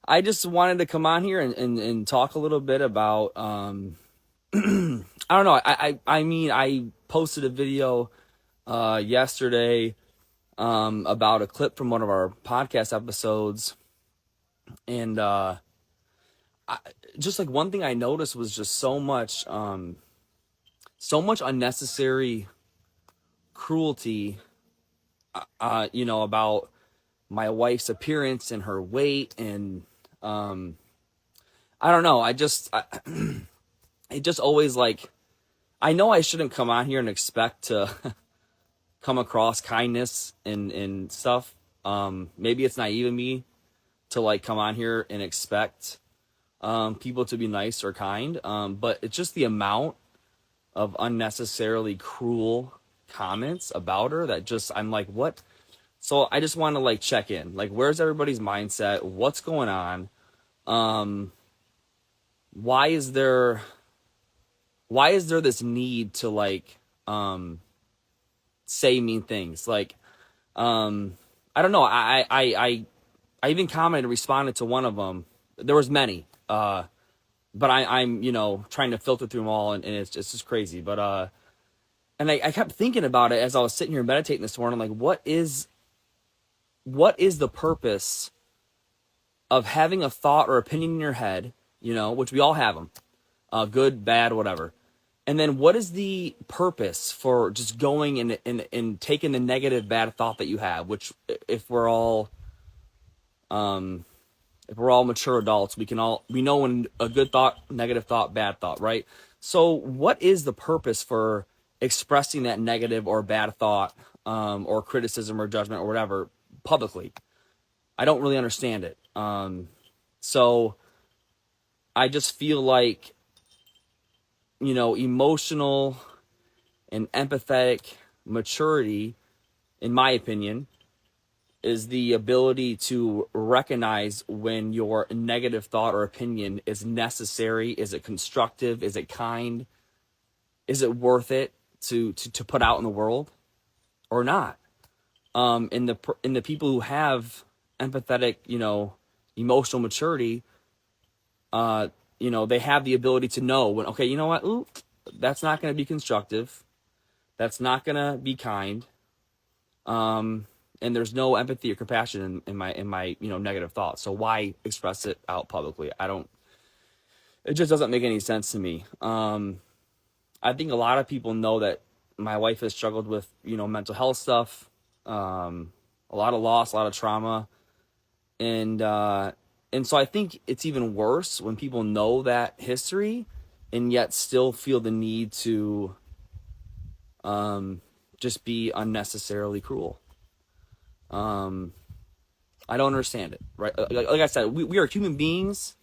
I just wanted to come on here and talk a little bit about I don't know. I mean I posted a video yesterday about a clip from one of our podcast episodes, and just like one thing I noticed was just so much unnecessary cruelty, about my wife's appearance and her weight, and I don't know. It just always like, I know I shouldn't come on here and expect to come across kindness and stuff. Maybe it's naive of me to like come on here and expect people to be nice or kind. But it's just the amount of unnecessarily cruel comments about her that just, I'm like, what? So I just want to like check in, like, where's everybody's mindset? What's going on? Why is there this need to like say mean things? Like, I don't know. I even commented and responded to one of them. There was many, but I'm trying to filter through them all, and it's just crazy. But and I kept thinking about it as I was sitting here meditating this morning. Like, what is the purpose of having a thought or opinion in your head? Which we all have them, good, bad, whatever. And then what is the purpose for just going and taking the negative, bad thought that you have? Which, if we're all mature adults, we know when a good thought, negative thought, bad thought, right? So what is the purpose for expressing that negative or bad thought, or criticism or judgment or whatever publicly? I don't really understand it. So I just feel like, emotional and empathetic maturity, in my opinion, is the ability to recognize when your negative thought or opinion is necessary. Is it constructive? Is it kind? Is it worth it to put out in the world or not? In the people who have empathetic, emotional maturity, they have the ability to know when, okay, you know what? Ooh, that's not going to be constructive. That's not going to be kind. And there's no empathy or compassion in my negative thoughts. So why express it out publicly? It just doesn't make any sense to me. I think a lot of people know that my wife has struggled with, mental health stuff, a lot of loss, a lot of trauma. And so I think it's even worse when people know that history and yet still feel the need to just be unnecessarily cruel. I don't understand it, right? Like I said, we are human beings.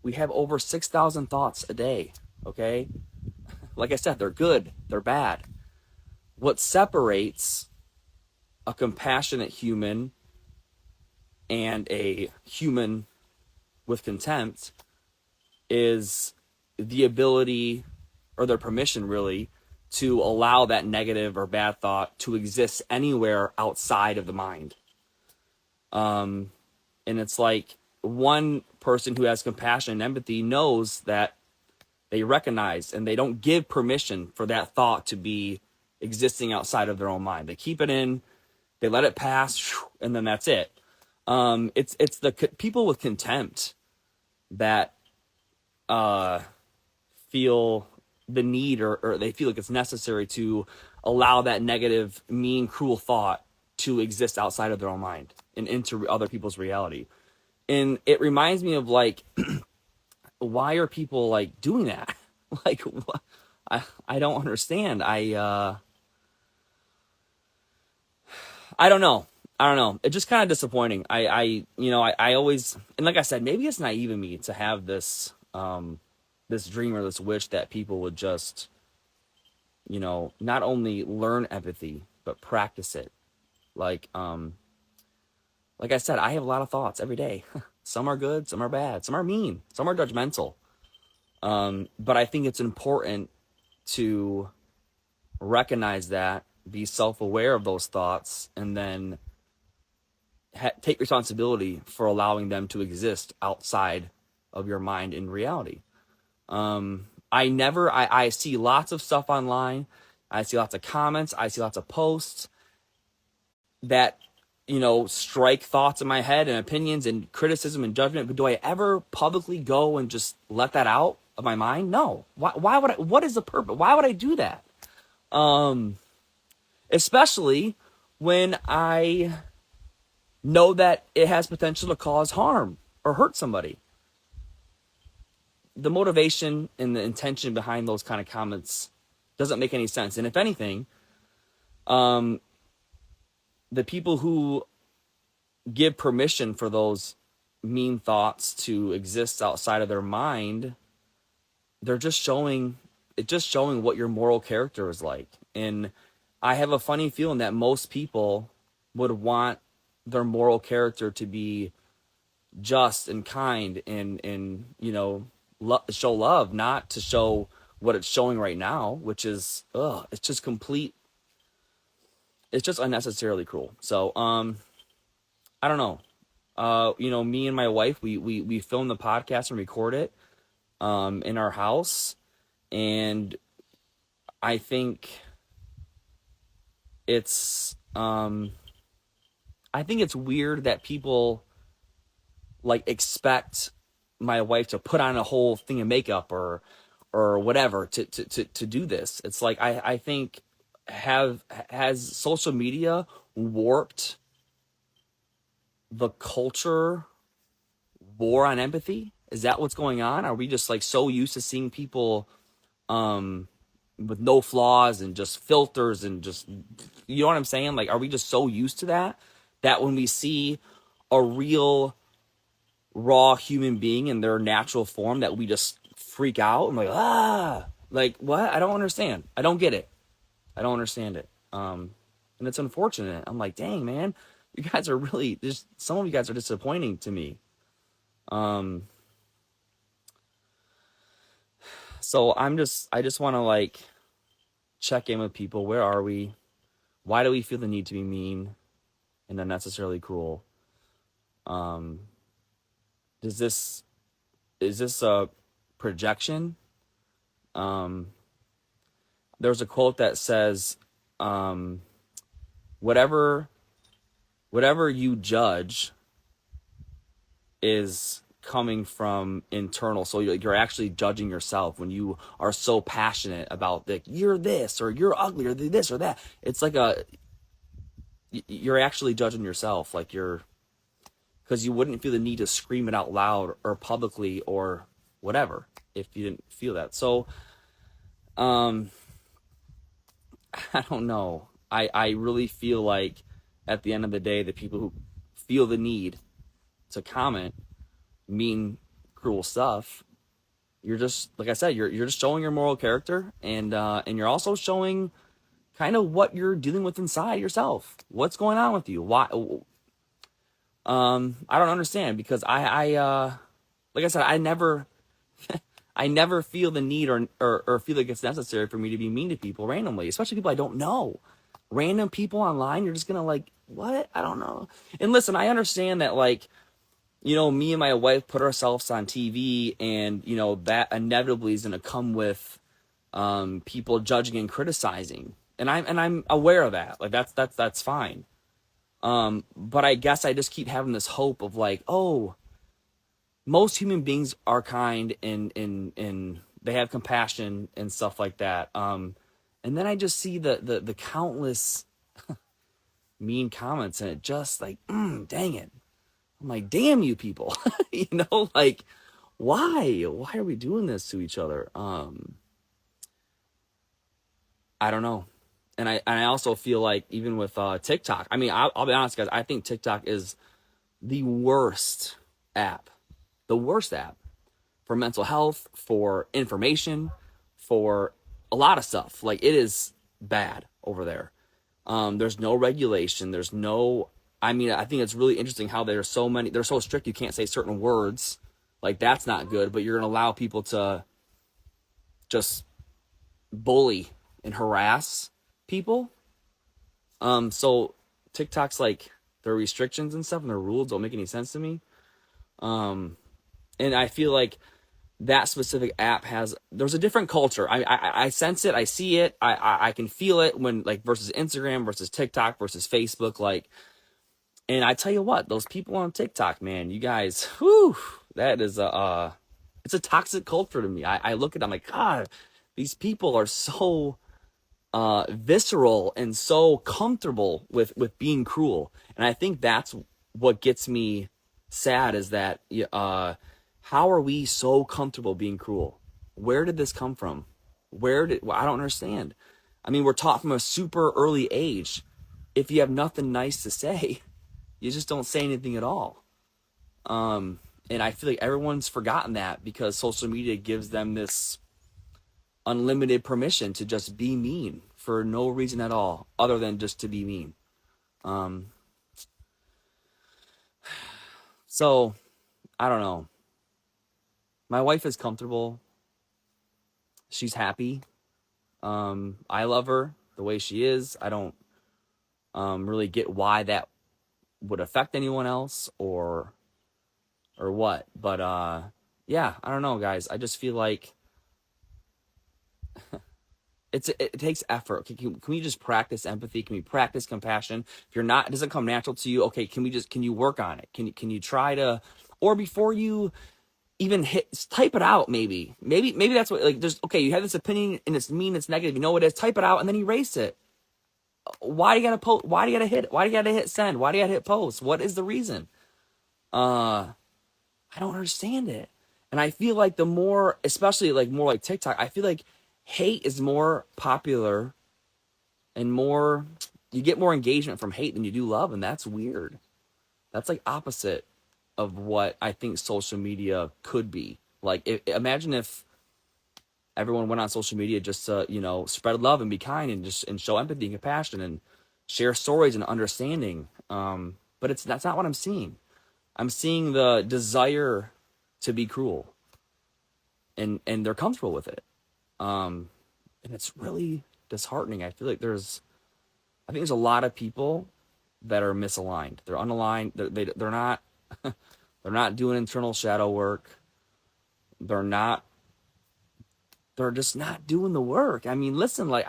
We have over 6,000 thoughts a day, okay? Like I said, they're good, they're bad. What separates a compassionate human and a human with contempt is the ability, or their permission really, to allow that negative or bad thought to exist anywhere outside of the mind. And it's like, one person who has compassion and empathy knows that they recognize and they don't give permission for that thought to be existing outside of their own mind. They keep it in, they let it pass, and then that's it. It's the people with contempt that feel the need, or they feel like it's necessary to allow that negative, mean, cruel thought to exist outside of their own mind and into other people's reality. And it reminds me of like, why are people like doing that? Like, what? I don't understand. I don't know. It's just kind of disappointing. I always, and like I said, maybe it's naive of me to have this this dream or this wish that people would just, not only learn empathy but practice it. Like I said, I have a lot of thoughts every day. Some are good, some are bad, some are mean, some are judgmental. But I think it's important to recognize that, be self-aware of those thoughts, and then take responsibility for allowing them to exist outside of your mind in reality. I see lots of stuff online. I see lots of comments. I see lots of posts that, strike thoughts in my head and opinions and criticism and judgment. But do I ever publicly go and just let that out of my mind? No. Why would I? What is the purpose? Why would I do that? Especially when I know that it has potential to cause harm or hurt somebody. The motivation and the intention behind those kind of comments doesn't make any sense. And if anything, the people who give permission for those mean thoughts to exist outside of their mind, they're just showing what your moral character is like. And I have a funny feeling that most people would want their moral character to be just and kind and show love, not to show what it's showing right now, which is it's just unnecessarily cruel. So I don't know. Me and my wife, we film the podcast and record it in our house, and I think it's weird that people expect my wife to put on a whole thing of makeup or whatever to do this. It's like I think has social media warped the culture war on empathy? Is that what's going on? Are we just so used to seeing people with no flaws and just filters and just, you know what I'm saying? Are we just so used to that when we see a real raw human being in their natural form that we just freak out and what? I don't understand. I don't get it. I don't understand it. And it's unfortunate. I'm like, dang, man, you guys are really just, some of you guys are disappointing to me. So I just want to check in with people. Where are we? Why do we feel the need to be mean and unnecessarily cruel? Is this a projection? There's a quote that says, whatever you judge is coming from internal. So you're actually judging yourself when you are so passionate about you're this or you're ugly or this or that. It's you're actually judging yourself, because you wouldn't feel the need to scream it out loud or publicly or whatever if you didn't feel that. So I don't know. I really feel like at the end of the day, the people who feel the need to comment mean, cruel stuff, you're just, like I said, you're just showing your moral character, and you're also showing kind of what you're dealing with inside yourself. What's going on with you? Why? I don't understand, because I like I said, I never feel the need or feel like it's necessary for me to be mean to people randomly, especially people I don't know. Random people online, you're just gonna what? I don't know. And listen, I understand that me and my wife put ourselves on TV, and that inevitably is gonna come with people judging and criticizing, and I'm aware of that. That's fine. But I guess I just keep having this hope of most human beings are kind and they have compassion and stuff like that. And then I just see the countless mean comments, and it just dang it. I'm like, damn you people. Why are we doing this to each other? I don't know. And I also feel like even with TikTok, I mean, I'll be honest, guys, I think TikTok is the worst app for mental health, for information, for a lot of stuff. It is bad over there. There's no regulation. I think it's really interesting how they're so strict you can't say certain words. That's not good, but you're going to allow people to just bully and harass people. So TikTok's their restrictions and stuff and their rules don't make any sense to me. And I feel like that specific app there's a different culture. I sense it, I see it, I can feel it when like versus Instagram versus TikTok versus Facebook, like, and I tell you what, those people on TikTok, man, you guys, whew, that is it's a toxic culture to me. I look at them like, God, these people are so visceral and so comfortable with being cruel. And I think that's what gets me sad, is that how are we so comfortable being cruel? Where did this come from? I don't understand. I mean, we're taught from a super early age, if you have nothing nice to say, you just don't say anything at all. And I feel like everyone's forgotten that because social media gives them this unlimited permission to just be mean for no reason at all, other than just to be mean. So, I don't know. My wife is comfortable. She's happy. I love her the way she is. I don't really get why that would affect anyone else or what. But yeah, I don't know, guys. I just feel like it takes effort. Okay, can we just practice empathy? Can we practice compassion? If you're not, it doesn't come natural to you. Okay, can you work on it? Can you try to, or before you even type it out, maybe that's what, like, there's, okay, you have this opinion and it's mean, it's negative, you know what it is, type it out and then erase it. Why do you gotta post? Why do you gotta hit send? Why do you gotta hit post? What is the reason? I don't understand it. And I feel like the more, especially like more like TikTok, I feel like hate is more popular and more, you get more engagement from hate than you do love, and that's weird. That's like opposite of what I think social media could be. Like, imagine if everyone went on social media just to, spread love and be kind and show empathy and compassion and share stories and understanding. But that's not what I'm seeing. I'm seeing the desire to be cruel, and they're comfortable with it. And it's really disheartening. I feel like there's a lot of people that are misaligned. They're unaligned. They're not they're not doing internal shadow work. They're just not doing the work. I mean, listen, like,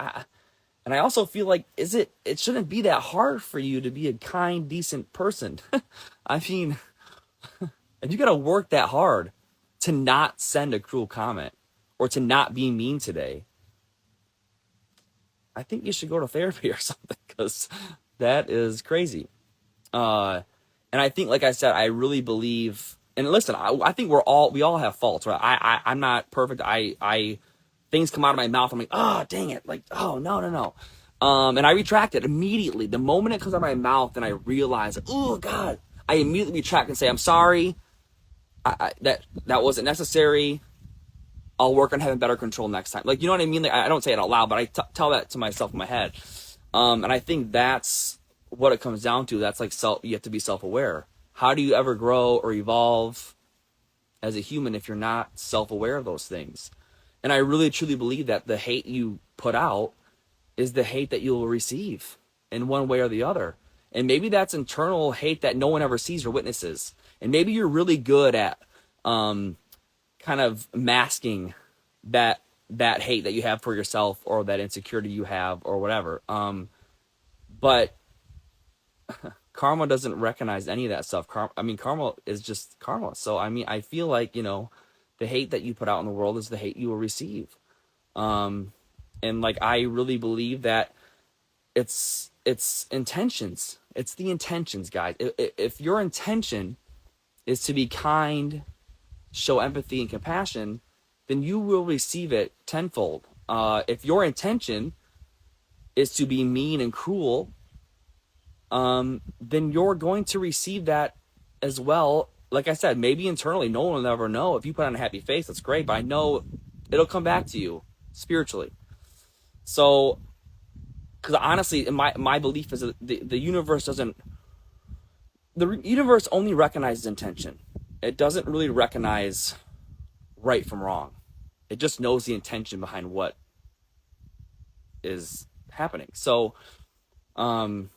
and I also feel like, it shouldn't be that hard for you to be a kind, decent person. I mean, if you got to work that hard to not send a cruel comment or to not be mean today, I think you should go to therapy or something, because that is crazy. And I think, like I said, I really believe, and listen, I think we all have faults, right? I'm not perfect. Things come out of my mouth, I'm like, oh, dang it. Like, oh, no. And I retract it immediately. The moment it comes out of my mouth and I realize, oh, God, I immediately retract and say, I'm sorry. That wasn't necessary. I'll work on having better control next time. Like, you know what I mean? Like, I don't say it out loud, but I tell that to myself in my head. And I think that's what it comes down to. That's like you have to be self-aware. How do you ever grow or evolve as a human if you're not self-aware of those things? And I really truly believe that the hate you put out is the hate that you'll receive in one way or the other. And maybe that's internal hate that no one ever sees or witnesses. And maybe you're really good at kind of masking that hate that you have for yourself, or that insecurity you have, or whatever. But karma doesn't recognize any of that stuff. Karma is just karma. So, I mean, I feel like, the hate that you put out in the world is the hate you will receive. And like, I really believe that it's intentions. It's the intentions, guys. If your intention is to be kind, show empathy and compassion, then you will receive it tenfold. If your intention is to be mean and cruel, then you're going to receive that as well. Like I said, maybe internally, no one will ever know. If you put on a happy face, that's great, but I know it'll come back to you spiritually. So, because honestly, my belief is that the universe only recognizes intention. It doesn't really recognize right from wrong. It just knows the intention behind what is happening. So, I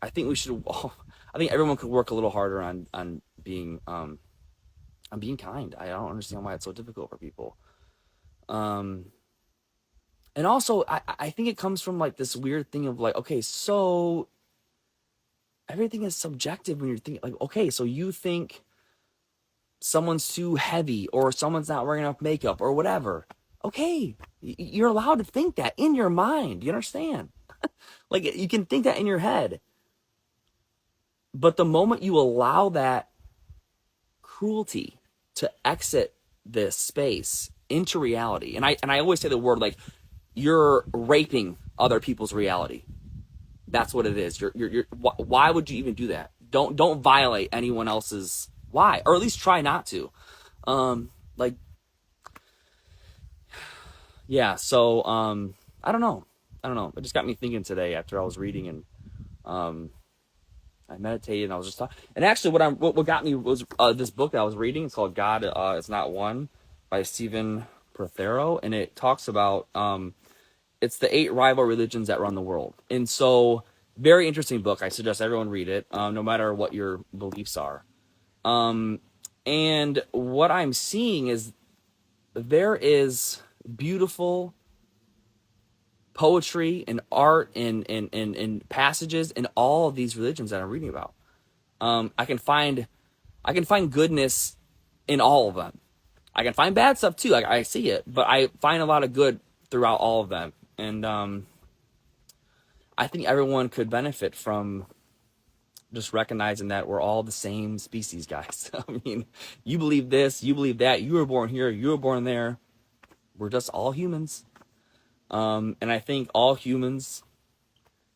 think we should I think everyone could work a little harder on being kind. I don't understand why it's so difficult for people. And also, I think it comes from like this weird thing of like, okay, so everything is subjective when you're thinking like, okay, so you think someone's too heavy or someone's not wearing enough makeup or whatever. Okay, you're allowed to think that in your mind. You understand? Like you can think that in your head. But the moment you allow that cruelty to exit this space into reality, and I always say the word like you're raping other people's reality. That's what it is. Why would you even do that? Don't violate anyone else's why, or at least try not to. Like, yeah. So, I don't know. It just got me thinking today after I was reading and, I meditated and I was just talking. And actually, what got me was this book that I was reading. It's called God Is Not One by Stephen Prothero, and it talks about it's the 8 rival religions that run the world. And so, very interesting book. I suggest everyone read it, no matter what your beliefs are. And what I'm seeing is there is beautiful poetry and art and passages in all of these religions that I'm reading about. I can find goodness in all of them. I can find bad stuff too. I see it, but I find a lot of good throughout all of them. And I think everyone could benefit from just recognizing that we're all the same species, guys. I mean, you believe this, you believe that, you were born here, you were born there. We're just all humans. And I think all humans,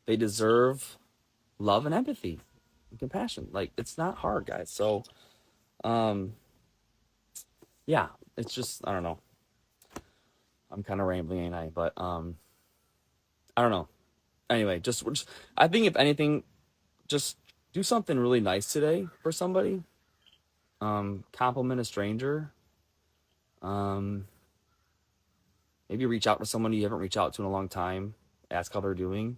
they deserve love and empathy and compassion. Like, it's not hard, guys. So, yeah, it's just, I don't know. I'm kind of rambling, ain't I? But, I don't know. Anyway, I think if anything, just do something really nice today for somebody. Compliment a stranger. Maybe reach out to someone you haven't reached out to in a long time. Ask how they're doing.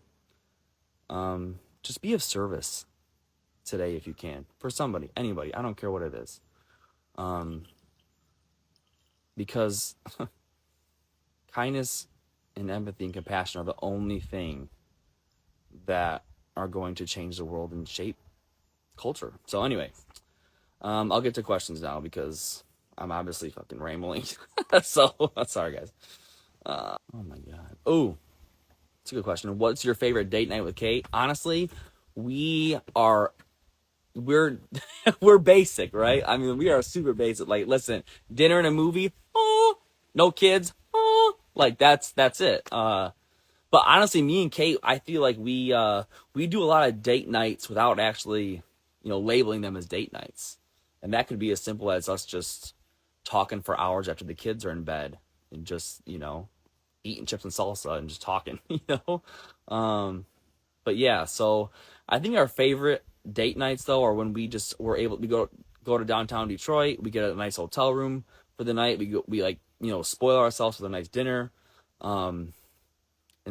Just be of service today if you can. For somebody, anybody. I don't care what it is. Because kindness and empathy and compassion are the only thing that are going to change the world and shape culture. So anyway, I'll get to questions now because I'm obviously fucking rambling. So, sorry guys. Oh my God. Oh, it's a good question. What's your favorite date night with Cate? Honestly, we're we're basic, right? I mean, we are super basic. Like, listen, dinner and a movie, oh, no kids, oh, like that's it. But honestly, me and Cate, I feel like we do a lot of date nights without actually, labeling them as date nights. And that could be as simple as us just talking for hours after the kids are in bed and just, eating chips and salsa and just talking, But yeah, so I think our favorite date nights though are when we go to downtown Detroit, we get a nice hotel room for the night, we spoil ourselves with a nice dinner. And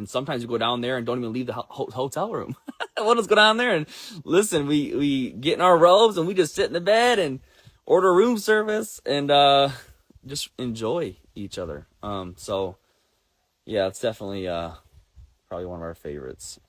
sometimes we go down there and don't even leave the hotel room. We'll just go down there and listen. We get in our robes and we just sit in the bed and order room service and just enjoy each other. So yeah, it's definitely probably one of our favorites.